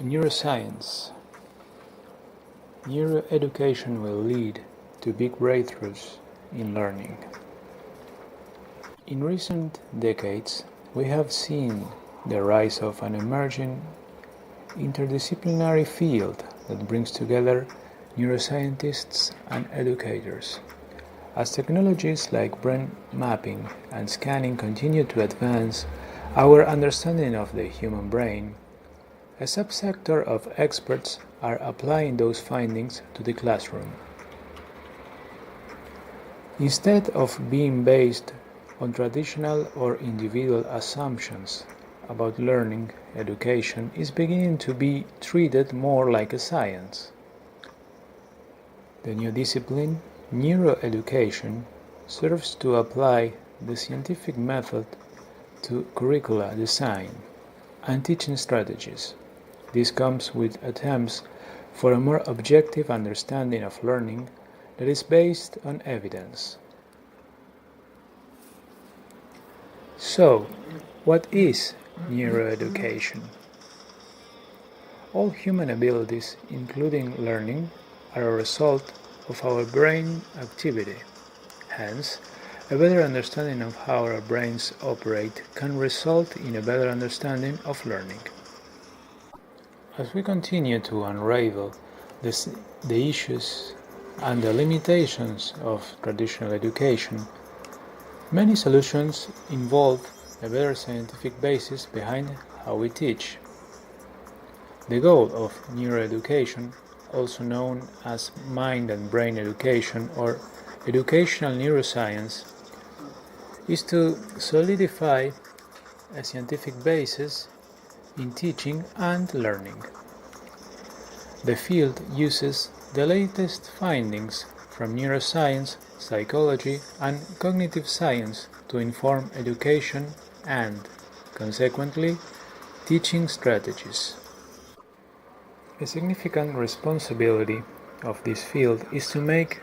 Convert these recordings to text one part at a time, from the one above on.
Neuroscience. Neuro education will lead to big breakthroughs in learning. In recent decades, we have seen the rise of an emerging interdisciplinary field that brings together neuroscientists and educators. As technologies like brain mapping and scanning continue to advance our understanding of the human brain, a subsector of experts are applying those findings to the classroom. Instead of being based on traditional or individual assumptions about learning, education is beginning to be treated more like a science. The new discipline, Neuro Education, serves to apply the scientific method to curricula design and teaching strategies. This comes with attempts for a more objective understanding of learning that is based on evidence. So, what is neuroeducation? All human abilities, including learning, are a result of our brain activity. Hence, a better understanding of how our brains operate can result in a better understanding of learning. As we continue to unravel the issues and the limitations of traditional education, many solutions involve a better scientific basis behind how we teach. The goal of neuroeducation, also known as mind and brain education or educational neuroscience, is to solidify a scientific basis in teaching and learning. The field uses the latest findings from neuroscience, psychology, and cognitive science to inform education and, consequently, teaching strategies. A significant responsibility of this field is to make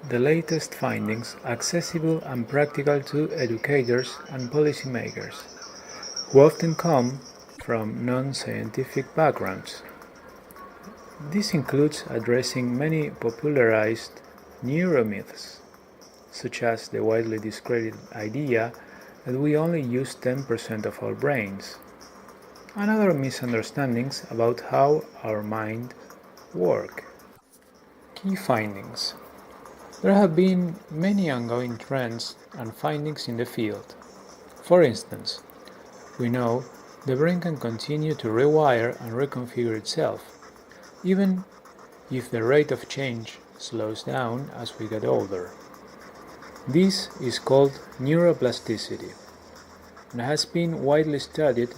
the latest findings accessible and practical to educators and policymakers, who often come from non-scientific backgrounds. This includes addressing many popularized neuromyths, such as the widely discredited idea that we only use 10% of our brains, and other misunderstandings about how our mind works. Key findings. There have been many ongoing trends and findings in the field. For instance, we know the brain can continue to rewire and reconfigure itself, even if the rate of change slows down as we get older. This is called neuroplasticity and has been widely studied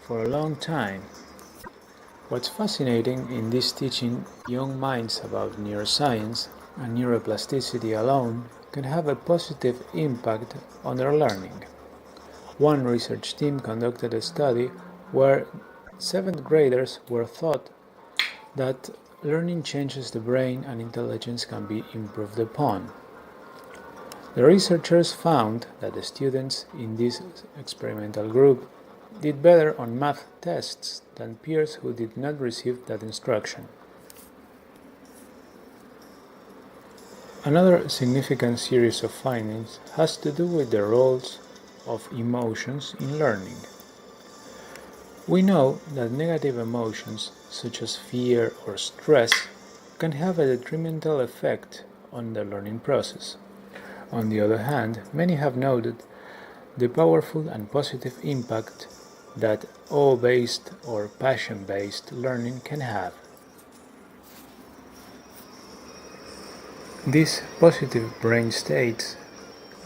for a long time. What's fascinating in this teaching young minds about neuroscience and neuroplasticity alone can have a positive impact on their learning. One research team conducted a study where 7th graders were taught that learning changes the brain and intelligence can be improved upon. The researchers found that the students in this experimental group did better on math tests than peers who did not receive that instruction. Another significant series of findings has to do with the roles of emotions in learning. We know that negative emotions, such as fear or stress, can have a detrimental effect on the learning process. On the other hand, many have noted the powerful and positive impact that awe-based or passion-based learning can have. These positive brain states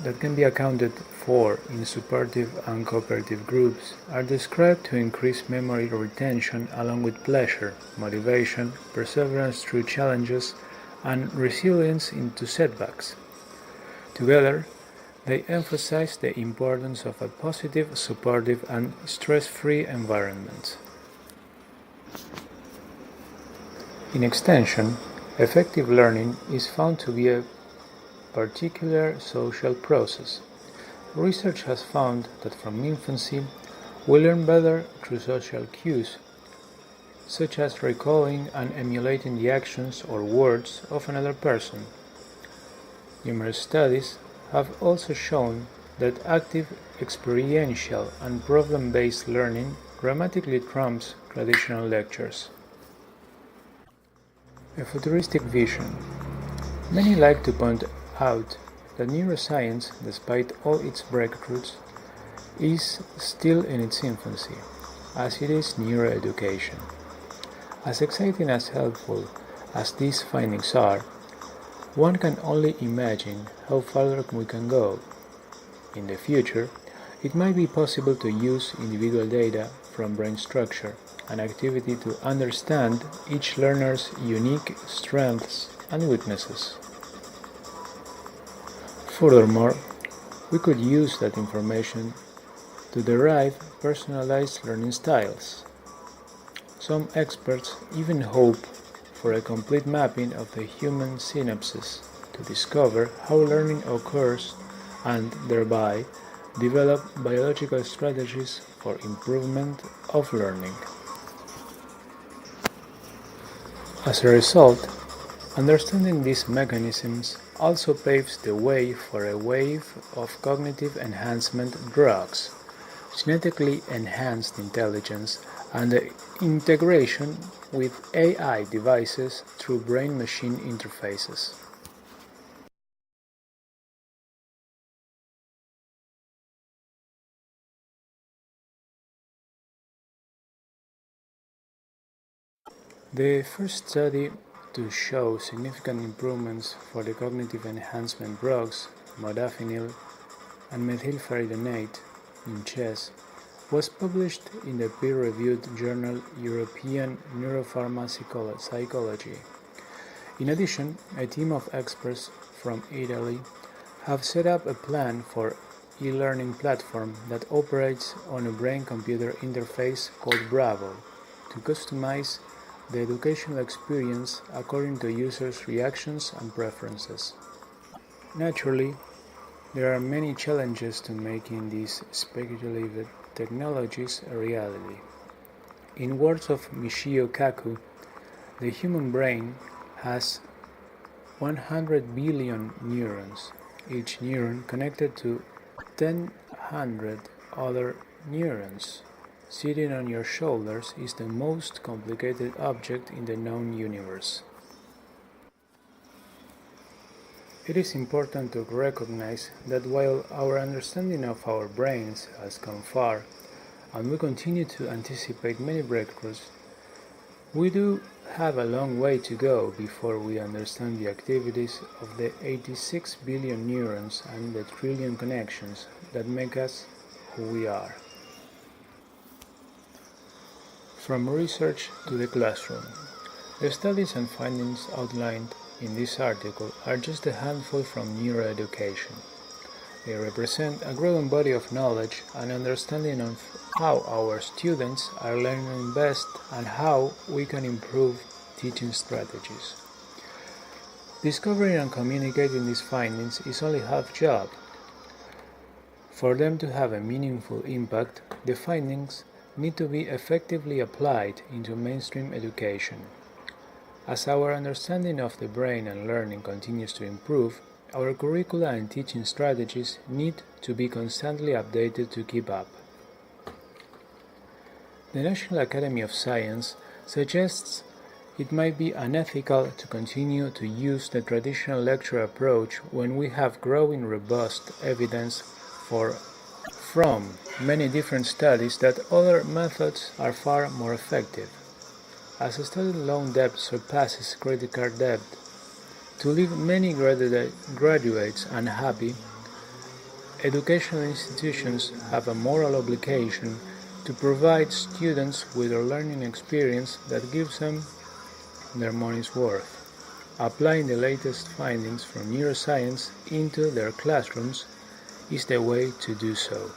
that can be accounted for in supportive and cooperative groups are described to increase memory retention along with pleasure, motivation, perseverance through challenges, and resilience into setbacks. Together, they emphasize the importance of a positive, supportive, and stress-free environment. In extension, effective learning is found to be a particular social process. Research has found that from infancy, we learn better through social cues, such as recalling and emulating the actions or words of another person. Numerous studies have also shown that active experiential and problem-based learning dramatically trumps traditional lectures. A futuristic vision. Many like to point out that neuroscience, despite all its breakthroughs, is still in its infancy, as it is Neuro Education. As exciting as helpful as these findings are, one can only imagine how far we can go. In the future, it might be possible to use individual data from brain structure and activity to understand each learner's unique strengths and weaknesses. Furthermore, we could use that information to derive personalized learning styles. Some experts even hope for a complete mapping of the human synapses to discover how learning occurs and thereby develop biological strategies for improvement of learning. As a result, understanding these mechanisms also paves the way for a wave of cognitive enhancement drugs, genetically enhanced intelligence, and the integration with AI devices through brain-machine interfaces. The first study to show significant improvements for the cognitive enhancement drugs, modafinil and methylphenidate in chess, was published in the peer-reviewed journal European Neuropharmacology. In addition, a team of experts from Italy have set up a plan for e-learning platform that operates on a brain-computer interface called Bravo to customize the educational experience according to users' reactions and preferences. Naturally, there are many challenges to making these speculative technologies a reality. In words of Michio Kaku, the human brain has 100 billion neurons, each neuron connected to 1,000 other neurons. Sitting on your shoulders is the most complicated object in the known universe. It is important to recognize that while our understanding of our brains has come far, and we continue to anticipate many breakthroughs, we do have a long way to go before we understand the activities of the 86 billion neurons and the trillion connections that make us who we are. From research to the classroom. The studies and findings outlined in this article are just a handful from Neuro Education. They represent a growing body of knowledge and understanding of how our students are learning best and how we can improve teaching strategies. Discovering and communicating these findings is only half job. For them to have a meaningful impact, the findings need to be effectively applied into mainstream education. As our understanding of the brain and learning continues to improve, our curricula and teaching strategies need to be constantly updated to keep up. The National Academy of Science suggests it might be unethical to continue to use the traditional lecture approach when we have growing robust evidence from many different studies that other methods are far more effective. As student loan debt surpasses credit card debt, to leave many graduates unhappy, educational institutions have a moral obligation to provide students with a learning experience that gives them their money's worth. Applying the latest findings from neuroscience into their classrooms is the way to do so.